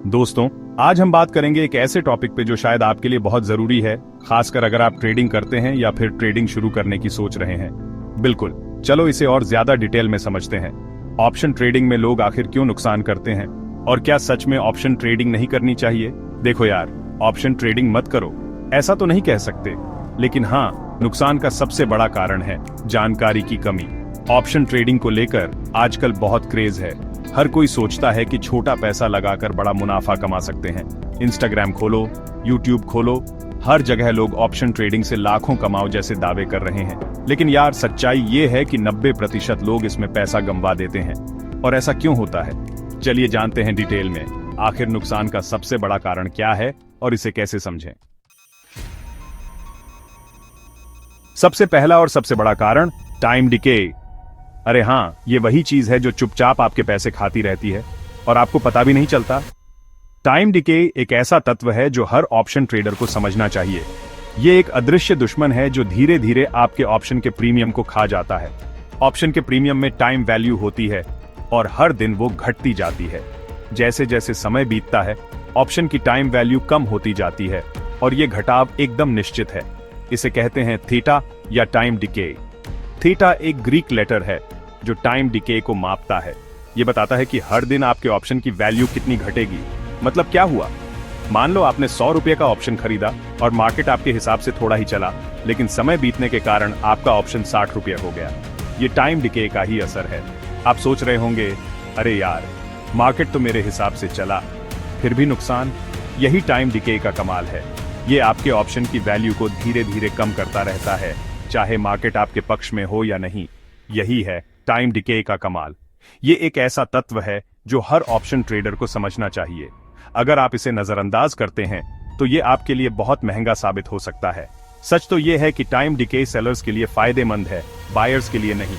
दोस्तों, आज हम बात करेंगे एक ऐसे टॉपिक पे जो शायद आपके लिए बहुत जरूरी है, खासकर अगर आप ट्रेडिंग करते हैं या फिर ट्रेडिंग शुरू करने की सोच रहे हैं। बिल्कुल, चलो इसे और ज्यादा डिटेल में समझते हैं। ऑप्शन ट्रेडिंग में लोग आखिर क्यों नुकसान करते हैं और क्या सच में ऑप्शन ट्रेडिंग नहीं करनी चाहिए? देखो यार, ऑप्शन ट्रेडिंग मत करो ऐसा तो नहीं कह सकते, लेकिन हाँ, नुकसान का सबसे बड़ा कारण है जानकारी की कमी। ऑप्शन ट्रेडिंग को लेकर आजकल बहुत क्रेज है। हर कोई सोचता है कि छोटा पैसा लगाकर बड़ा मुनाफा कमा सकते हैं। इंस्टाग्राम खोलो, यूट्यूब खोलो, हर जगह लोग ऑप्शन ट्रेडिंग से लाखों कमाओ जैसे दावे कर रहे हैं। लेकिन यार, सच्चाई ये है कि 90% लोग इसमें पैसा गंवा देते हैं। और ऐसा क्यों होता है? चलिए जानते हैं डिटेल में, आखिर नुकसान का सबसे बड़ा कारण क्या है और इसे कैसे समझें। सबसे पहला और सबसे बड़ा कारण, टाइम डिके। अरे हाँ, ये वही चीज है जो चुपचाप आपके पैसे खाती रहती है और आपको पता भी नहीं चलता। टाइम डिके एक ऐसा तत्व है जो हर ऑप्शन ट्रेडर को समझना चाहिए। ये एक अदृश्य दुश्मन है जो धीरे धीरे आपके ऑप्शन के प्रीमियम को खा जाता है। ऑप्शन के प्रीमियम में टाइम वैल्यू होती है और हर दिन वो घटती जाती है। जैसे जैसे समय बीतता है, ऑप्शन की टाइम वैल्यू कम होती जाती है और ये घटाव एकदम निश्चित है। इसे कहते हैं थीटा या टाइम डिके। थीटा एक ग्रीक लेटर है जो टाइम डिके को मापता है। ये बताता है कि हर दिन आपके ऑप्शन की वैल्यू कितनी घटेगी। मतलब क्या हुआ? मान लो आपने 100 रुपये का ऑप्शन खरीदा और मार्केट आपके हिसाब से थोड़ा ही चला, लेकिन समय बीतने के कारण आपका ऑप्शन 60 रुपये हो गया। ये टाइम डिके का ही असर है। आप सोच रहे होंगे, अरे यार, मार्केट तो मेरे हिसाब से चला, फिर भी नुकसान। यही टाइम डिके का कमाल है। ये आपके ऑप्शन की वैल्यू को धीरे धीरे कम करता रहता है, चाहे मार्केट आपके पक्ष में हो या नहीं। यही है टाइम डिके का कमाल। ये एक ऐसा तत्व है जो हर ऑप्शन ट्रेडर को समझना चाहिए। अगर आप इसे नजरअंदाज करते हैं तो ये आपके लिए बहुत महंगा साबित हो सकता है। सच तो ये है कि टाइम डिके सेलर्स के लिए फायदेमंद है, बायर्स के लिए नहीं।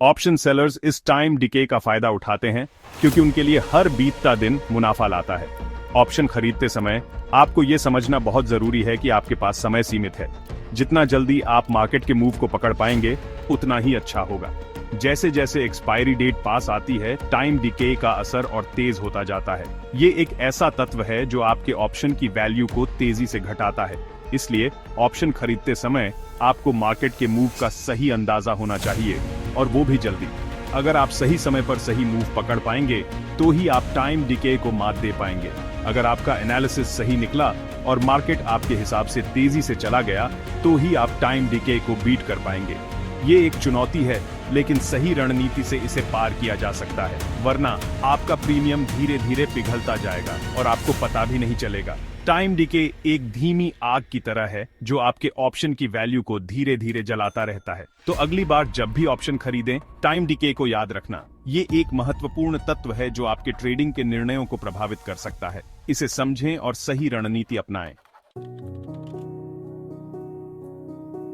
ऑप्शन सेलर्स इस टाइम डिके का फायदा उठाते हैं क्योंकि उनके लिए हर बीतता दिन मुनाफा लाता है। ऑप्शन खरीदते समय आपको यह समझना बहुत जरूरी है कि आपके पास समय सीमित है। जितना जल्दी आप मार्केट के मूव को पकड़ पाएंगे, उतना ही अच्छा होगा। जैसे जैसे एक्सपायरी डेट पास आती है, टाइम डिके का असर और तेज होता जाता है। ये एक ऐसा तत्व है जो आपके ऑप्शन की वैल्यू को तेजी से घटाता है। इसलिए ऑप्शन खरीदते समय आपको मार्केट के मूव का सही अंदाजा होना चाहिए, और वो भी जल्दी। अगर आप सही समय पर सही मूव पकड़ पाएंगे तो ही आप टाइम डिके को मात दे पाएंगे। अगर आपका एनालिसिस सही निकला और मार्केट आपके हिसाब से तेजी से चला गया, तो ही आप टाइम डिके को बीट कर पाएंगे। ये एक चुनौती है, लेकिन सही रणनीति से इसे पार किया जा सकता है, वरना आपका प्रीमियम धीरे धीरे पिघलता जाएगा और आपको पता भी नहीं चलेगा। टाइम डिके एक धीमी आग की तरह है जो आपके ऑप्शन की वैल्यू को धीरे धीरे जलाता रहता है। तो अगली बार जब भी ऑप्शन खरीदें, टाइम डिके को याद रखना। ये एक महत्वपूर्ण तत्व है जो आपके ट्रेडिंग के निर्णयों को प्रभावित कर सकता है। इसे समझें और सही रणनीति अपनाएं।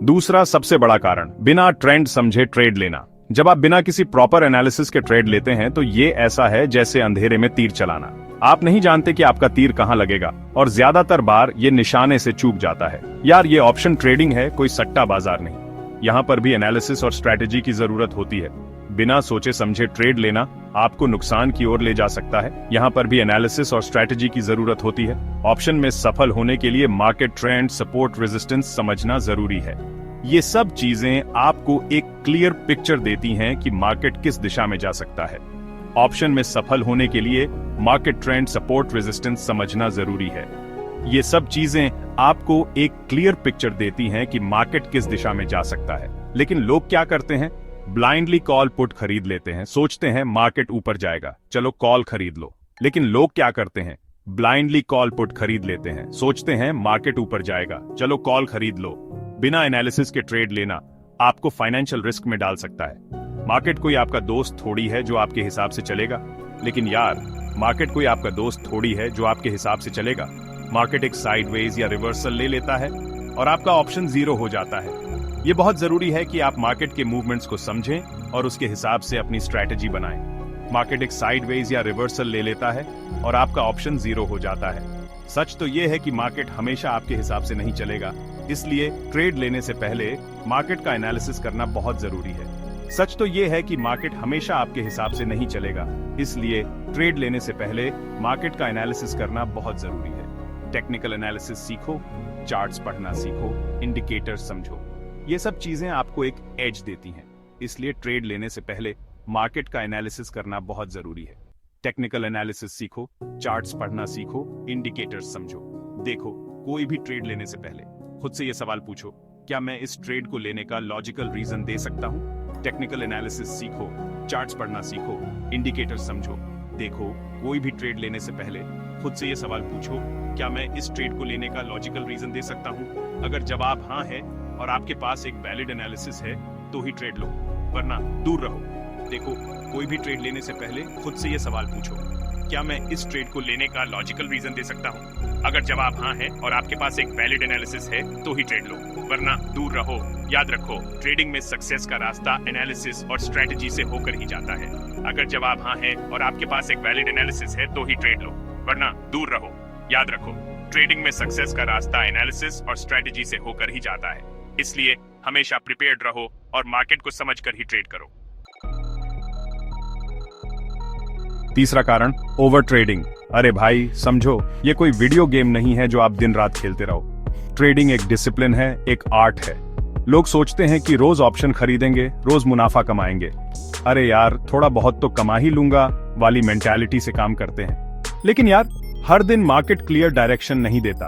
दूसरा सबसे बड़ा कारण, बिना ट्रेंड समझे ट्रेड लेना। जब आप बिना किसी प्रॉपर एनालिसिस के ट्रेड लेते हैं तो ये ऐसा है जैसे अंधेरे में तीर चलाना। आप नहीं जानते कि आपका तीर कहां लगेगा और ज्यादातर बार ये निशाने से चूक जाता है। यार, ये ऑप्शन ट्रेडिंग है, कोई सट्टा बाजार नहीं। यहाँ पर भी एनालिसिस और स्ट्रेटेजी की जरूरत होती है। बिना सोचे समझे ट्रेड लेना आपको नुकसान की ओर ले जा सकता है। यहाँ पर भी एनालिसिस और स्ट्रेटेजी की जरूरत होती है। ऑप्शन में सफल होने के लिए मार्केट ट्रेंड, सपोर्ट, रेजिस्टेंस समझना जरूरी है। ये सब चीजें आपको एक क्लियर पिक्चर देती हैं कि मार्केट किस दिशा में जा सकता है। ऑप्शन में सफल होने के लिए मार्केट ट्रेंड, सपोर्ट, रेजिस्टेंस समझना जरूरी है। ये सब चीजें आपको एक क्लियर पिक्चर देती हैं कि मार्केट किस दिशा में जा सकता है। लेकिन लोग क्या करते हैं? ब्लाइंडली कॉल पुट खरीद लेते हैं। सोचते हैं मार्केट ऊपर जाएगा, चलो कॉल खरीद लो। लेकिन लोग क्या करते हैं? ब्लाइंडली कॉल पुट खरीद लेते हैं, सोचते हैं मार्केट ऊपर जाएगा, चलो कॉल खरीद लो। बिना एनालिसिस के ट्रेड लेना आपको फाइनेंशियल रिस्क में डाल सकता है। मार्केट कोई आपका दोस्त थोड़ी है जो आपके हिसाब से चलेगा। लेकिन यार, मार्केट कोई आपका दोस्त थोड़ी है जो आपके हिसाब से चलेगा। मार्केट एक साइडवेज या रिवर्सल ले लेता है और आपका ऑप्शन जीरो हो जाता है। ये बहुत जरूरी है कि आप मार्केट के मूवमेंट्स को समझें और उसके हिसाब से अपनी स्ट्रैटेजी बनाएं। मार्केट एक साइडवेज या रिवर्सल ले लेता है और आपका ऑप्शन जीरो हो जाता है। सच तो यह है कि मार्केट हमेशा आपके हिसाब से नहीं चलेगा, इसलिए ट्रेड लेने से पहले मार्केट का एनालिसिस करना बहुत जरूरी है। सच तो ये है कि मार्केट हमेशा आपके हिसाब से नहीं चलेगा, इसलिए ट्रेड लेने से पहले मार्केट का एनालिसिस करना बहुत जरूरी है। टेक्निकल एनालिसिस सीखो, चार्ट्स पढ़ना सीखो, इंडिकेटर्स समझो। ये सब चीजें आपको एक एज देती हैं, इसलिए ट्रेड लेने से पहले मार्केट का एनालिसिस करना बहुत जरूरी है। टेक्निकल एनालिसिस सीखो, चार्ट्स पढ़ना सीखो, इंडिकेटर्स समझो। देखो, कोई भी ट्रेड लेने से पहले खुद से ये सवाल पूछो, क्या मैं इस ट्रेड को लेने का लॉजिकल रीजन दे सकता हूं? टेक्निकल एनालिसिस सीखो, चार्ट्स पढ़ना सीखो, इंडिकेटर्स समझो। देखो, कोई भी ट्रेड लेने से पहले खुद से ये सवाल पूछो, क्या मैं इस ट्रेड को लेने का लॉजिकल रीजन दे सकता हूं? अगर जवाब हाँ है और आपके पास एक वैलिड एनालिसिस है तो ही ट्रेड लो, वरना दूर रहो। देखो, कोई भी ट्रेड लेने से पहले खुद से ये सवाल पूछो, क्या मैं इस ट्रेड को लेने का लॉजिकल रीजन दे सकता हूं? अगर जवाब हाँ है और आपके पास एक वैलिड एनालिसिस है तो ही ट्रेड लो, वरना दूर रहो। याद रखो, ट्रेडिंग में सक्सेस का रास्ता एनालिसिस और स्ट्रेटजी से होकर ही जाता है। अगर जवाब हाँ है और आपके पास एक वैलिड एनालिसिस है तो ही ट्रेड लो, वरना दूर रहो। याद रखो, ट्रेडिंग में सक्सेस का रास्ता एनालिसिस और स्ट्रेटजी से होकर ही जाता है, इसलिए हमेशा प्रिपेयर्ड रहो और मार्केट को समझकर ही ट्रेड करो। तीसरा कारण, ओवर ट्रेडिंग। अरे भाई समझो, ये कोई वीडियो गेम नहीं है जो आप दिन रात खेलते रहो। ट्रेडिंग एक डिसिप्लिन है, एक आर्ट है। लोग सोचते हैं कि रोज ऑप्शन खरीदेंगे, रोज मुनाफा कमाएंगे। अरे यार, थोड़ा बहुत तो कमा ही लूंगा वाली मेंटालिटी से काम करते हैं। लेकिन यार, हर दिन मार्केट क्लियर डायरेक्शन नहीं देता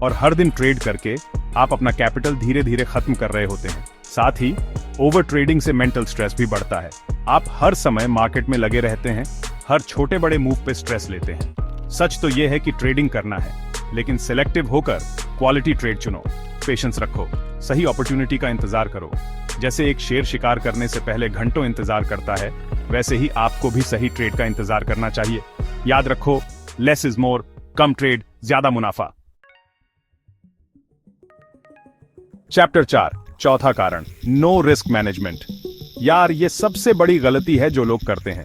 और हर दिन ट्रेड करके आप अपना कैपिटल धीरे धीरे खत्म कर रहे होते हैं। साथ ही ओवर ट्रेडिंग से मेंटल स्ट्रेस भी बढ़ता है। आप हर समय मार्केट में लगे रहते हैं, हर छोटे बड़े मूव पे स्ट्रेस लेते हैं। सच तो यह है कि ट्रेडिंग करना है, लेकिन सिलेक्टिव होकर क्वालिटी ट्रेड चुनो, पेशेंस रखो, सही अपॉर्चुनिटी का इंतजार करो। जैसे एक शेर शिकार करने से पहले घंटों इंतजार करता है, वैसे ही आपको भी सही ट्रेड का इंतजार करना चाहिए। याद रखो, less is more, come trade ज्यादा मुनाफा। चैप्टर 4, चौथा कारण, नो रिस्क मैनेजमेंट। यार, ये सबसे बड़ी गलती है जो लोग करते हैं।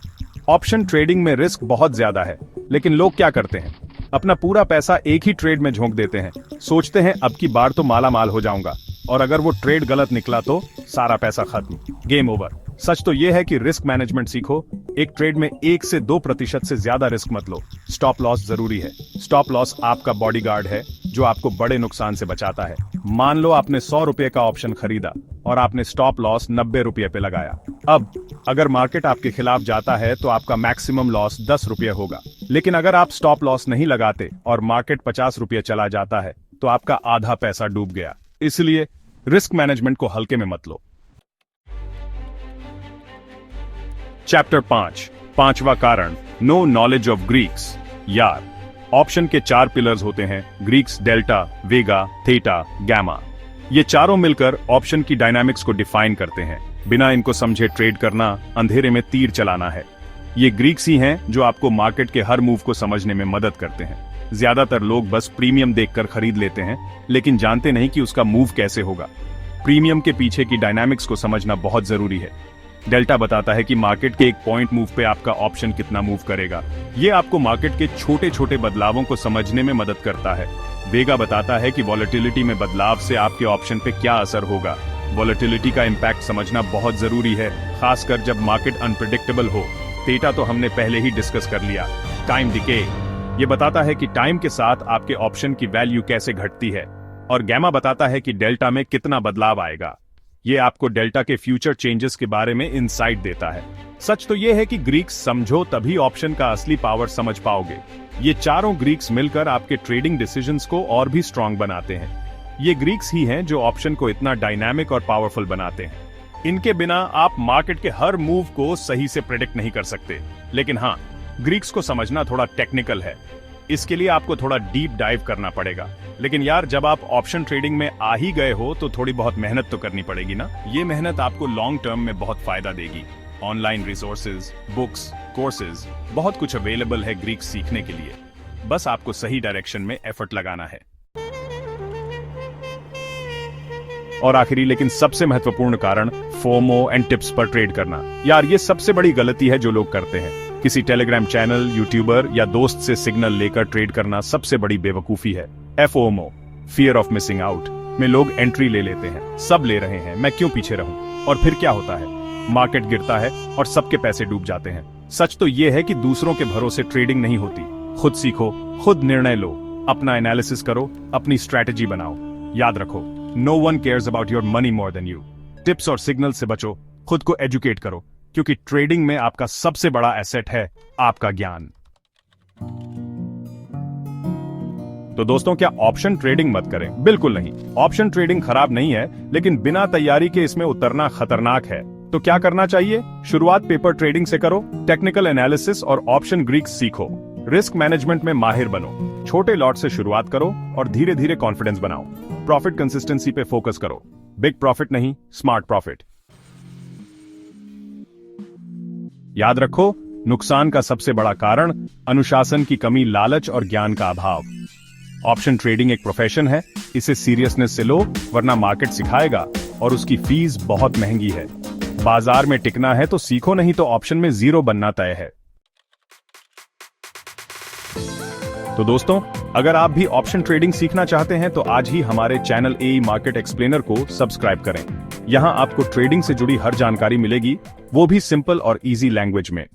ऑप्शन ट्रेडिंग में रिस्क बहुत ज्यादा है, लेकिन लोग क्या करते हैं, अपना पूरा पैसा एक ही ट्रेड में झोंक देते हैं। सोचते हैं अब की बार तो माला माल हो जाऊंगा, और अगर वो ट्रेड गलत निकला तो सारा पैसा खत्म, गेम ओवर। सच तो यह है कि रिस्क मैनेजमेंट सीखो। एक ट्रेड में 1 से 2% से ज्यादा रिस्क मत लो। स्टॉप लॉस जरूरी है। स्टॉप लॉस आपका बॉडीगार्ड है जो आपको बड़े नुकसान से बचाता है। मान लो आपने 100 रुपए का ऑप्शन खरीदा और आपने स्टॉप लॉस 90 रुपए पे लगाया। अब अगर मार्केट आपके खिलाफ जाता है तो आपका मैक्सिमम लॉस 10 रुपए होगा। लेकिन अगर आप स्टॉप लॉस नहीं लगाते और मार्केट 50 रुपए चला जाता है तो आपका आधा पैसा डूब गया। इसलिए रिस्क मैनेजमेंट को हल्के में मत लो। चैप्टर 5, पांचवा कारण, नो नॉलेज ऑफ ग्रीक्स। यार, ऑप्शन के 4 पिलर्स होते हैं, ग्रीक्स, डेल्टा, वेगा, थीटा, गैमा। ये चारों मिलकर ऑप्शन की डायनामिक्स को डिफाइन करते हैं। बिना इनको समझे ट्रेड करना अंधेरे में तीर चलाना है। ये ग्रीक्स ही हैं जो आपको मार्केट के हर मूव को समझने में मदद करते हैं। ज्यादातर लोग बस प्रीमियम देखकर खरीद लेते हैं, लेकिन जानते नहीं कि उसका मूव कैसे होगा। प्रीमियम के पीछे की डायनामिक्स को समझना बहुत जरूरी है। डेल्टा बताता है कि मार्केट के एक पॉइंट मूव पे आपका ऑप्शन कितना मूव करेगा। ये आपको मार्केट के छोटे छोटे बदलावों को समझने में मदद करता है। वेगा बताता है कि वॉलेटिलिटी में बदलाव से आपके ऑप्शन पे क्या असर होगा। वॉलेटिलिटी का इम्पैक्ट समझना बहुत जरूरी है, खासकर जब मार्केट अनप्रेडिक्टेबल हो। थीटा तो हमने पहले ही डिस्कस कर लिया। टाइम डिके, ये बताता है कि टाइम के साथ आपके ऑप्शन की वैल्यू कैसे घटती है। और गैमा बताता है कि डेल्टा में कितना बदलाव आएगा। ये आपको डेल्टा के फ्यूचर चेंजेस के बारे में इंसाइट देता है। सच तो यह है कि ग्रीक्स समझो तभी ऑप्शन का असली पावर समझ पाओगे। ये चारों ग्रीक्स मिलकर आपके ट्रेडिंग डिसीजंस को और भी स्ट्रांग बनाते हैं। ये ग्रीक्स ही हैं जो ऑप्शन को इतना डायनामिक और पावरफुल बनाते हैं। इनके बिना आप मार्केट के हर मूव को सही से प्रेडिक्ट नहीं कर सकते। लेकिन हाँ, ग्रीक्स को समझना थोड़ा टेक्निकल है। इसके लिए आपको थोड़ा डीप डाइव करना पड़ेगा। लेकिन यार, जब आप ऑप्शन ट्रेडिंग में आ ही गए हो तो थोड़ी बहुत मेहनत तो करनी पड़ेगी ना। ये मेहनत आपको लॉन्ग टर्म में बहुत फायदा देगी। ऑनलाइन रिसोर्सेज, बुक्स, कोर्सेज, बहुत कुछ अवेलेबल है ग्रीक सीखने के लिए। बस आपको सही डायरेक्शन में एफर्ट लगाना है। और आखिरी लेकिन सबसे महत्वपूर्ण कारण, फोमो एंड टिप्स पर ट्रेड करना। यार, ये सबसे बड़ी गलती है जो लोग करते हैं। किसी टेलीग्राम चैनल, यूट्यूबर या दोस्त से सिग्नल लेकर ट्रेड करना सबसे बड़ी बेवकूफी है। FOMO, fear of missing out, में लोग एंट्री ले लेते हैं। सब ले रहे हैं, मैं क्यों पीछे रहूं? और फिर क्या होता है? मार्केट गिरता है और सबके पैसे डूब जाते हैं। सच तो यह है कि दूसरों के भरोसे ट्रेडिंग नहीं होती। खुद सीखो, खुद निर्णय लो, अपना एनालिसिस करो, अपनी स्ट्रैटेजी बनाओ। याद रखो, no one cares about your money more than you. Tips और सिग्नल से बचो, खुद को एजुकेट करो, क्योंकि ट्रेडिंग में आपका सबसे बड़ा एसेट है आपका ज्ञान। तो दोस्तों, क्या ऑप्शन ट्रेडिंग मत करें? बिल्कुल नहीं। ऑप्शन ट्रेडिंग खराब नहीं है, लेकिन बिना तैयारी के इसमें उतरना खतरनाक है। तो क्या करना चाहिए? शुरुआत पेपर ट्रेडिंग से करो, टेक्निकल एनालिसिस और ऑप्शन ग्रीक्स सीखो, रिस्क मैनेजमेंट में माहिर बनो, छोटे लॉट से शुरुआत करो और धीरे धीरे कॉन्फिडेंस बनाओ। प्रॉफिट कंसिस्टेंसी पे फोकस करो, बिग प्रॉफिट नहीं, स्मार्ट प्रॉफिट। याद रखो, नुकसान का सबसे बड़ा कारण अनुशासन की कमी, लालच और ज्ञान का अभाव। ऑप्शन ट्रेडिंग एक प्रोफेशन है, इसे सीरियसनेस से लो, वरना मार्केट सिखाएगा और उसकी फीस बहुत महंगी है। बाजार में टिकना है तो सीखो, नहीं तो ऑप्शन में जीरो बनना तय है। तो दोस्तों, अगर आप भी ऑप्शन ट्रेडिंग सीखना चाहते हैं तो आज ही हमारे चैनल एई मार्केट एक्सप्लेनर को सब्सक्राइब करें। यहां आपको ट्रेडिंग से जुड़ी हर जानकारी मिलेगी, वो भी सिंपल और इजी लैंग्वेज में।